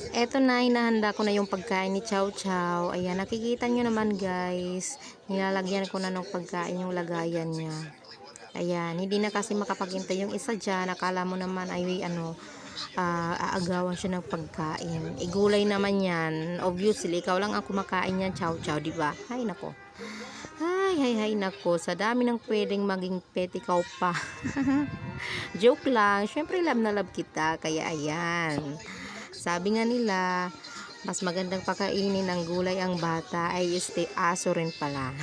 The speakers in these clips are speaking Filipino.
Eto na, hinahanda ko na yung pagkain ni Chow Chow. Ayan, nakikita nyo naman guys. Nilalagyan ko na ng pagkain yung lagayan niya. Ayan, hindi na kasi makapagintay yung isa dyan. Akala mo naman ay aagawan siya ng pagkain. Igulay naman yan. Obviously, ikaw lang ang kumakain yan, Chow Chow, diba? Hay nako. Hay nako. Sa dami ng pwedeng maging pet, ikaw pa. Joke lang. Syempre, love na love kita. Kaya ayan. Sabi nga nila, mas magandang pakainin ng gulay ang bata ay aso rin pala.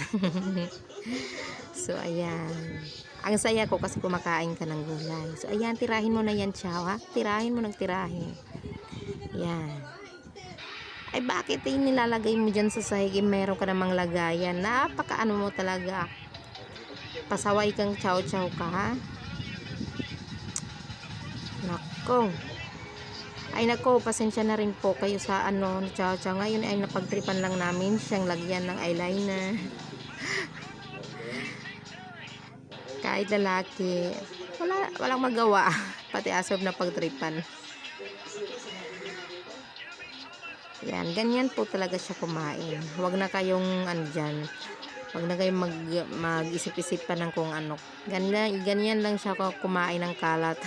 So, ayan. Ang saya ko kasi kumakain ka ng gulay. So, ayan, tirahin mo na yan, Chow, ha? Tirahin mo ng tirahin. Yan. Ay, bakit nilalagay mo dyan sa sahig? Meron ka namang lagayan. Napakaano mo talaga. Pasaway kang Chow Chow ka, ha? Nako. Ay nako, pasensya na rin po kayo sa ni Chow Chow. Ngayon ay napagtripan lang namin siyang lagyan ng eyeliner. Kahit lalaki, walang magawa. Pati asob na pagtripan. Yan, ganyan po talaga siya kumain. Huwag na kayong dyan. Huwag na kayong mag-isip-isip pa ng kung ano. Ganyan lang siya kumain ng kalat.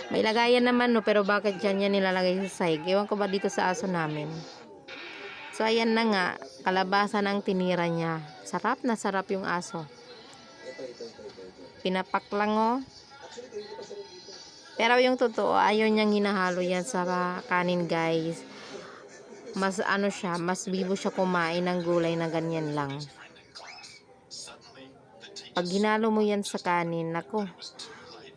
May lagayan naman, no, pero bakit dyan yan nilalagay sa sahig? Ewan ko ba dito sa aso namin. So, ayan na nga. Kalabasan ang tinira niya. Sarap na sarap yung aso. Pinapak lang, oh. Pero yung totoo, ayaw niyang hinahalo yan sa kanin, guys. Mas siya, mas bibo siya kumain ng gulay na ganyan lang. Pag ginalo mo yan sa kanin, nako.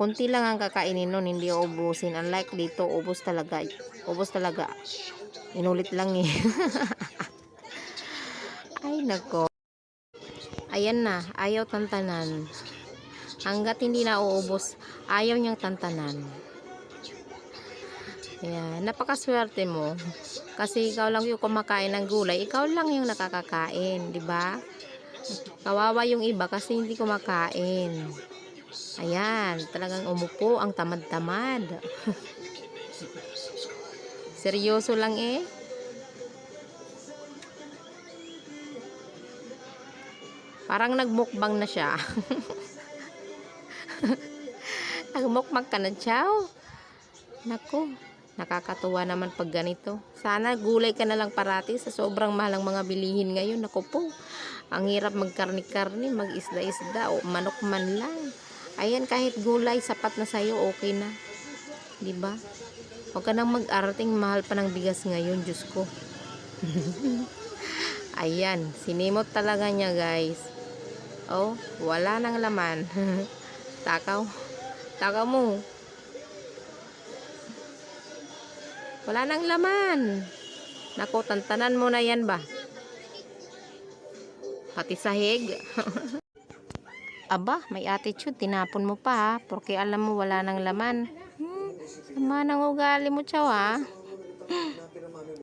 Kunti lang ang kakainin nun, hindi ubusin. Unlike dito, ubos talaga. Ubos talaga. Inulit lang eh. Ay nako. Ayan na, ayaw tantanan. Hanggat hindi na uubos, ayaw niyang tantanan. Ayan, napakaswerte mo. Kasi ikaw lang yung kumakain ng gulay, ikaw lang yung nakakakain, di ba? Kawawa yung iba kasi hindi kumakain. Ayan, talagang umupo ang tamad-tamad. Seryoso lang eh. Parang nagmukbang na siya. Nagmukbang ka na, Chow. Naku, nakakatuwa naman pag ganito. Sana gulay ka na lang parati sa sobrang mahal ng mga bilihin ngayon. Naku po, ang hirap magkarni-karni, mag-isda-isda o manok man lang. Ayan, kahit gulay, sapat na sa'yo, okay na. Diba? Huwag ka nang mag-arating, mahal pa ng bigas ngayon, Diyos ko. Ayan, sinimot talaga niya, guys. Oh, wala nang laman. Takaw. Takaw mo. Wala nang laman. Naku, tantanan mo na yan ba? Pati sahig. Aba, may attitude. Tinapon mo pa ha. Porque alam mo wala nang laman. Sama ng ugali mo, Chow, ha.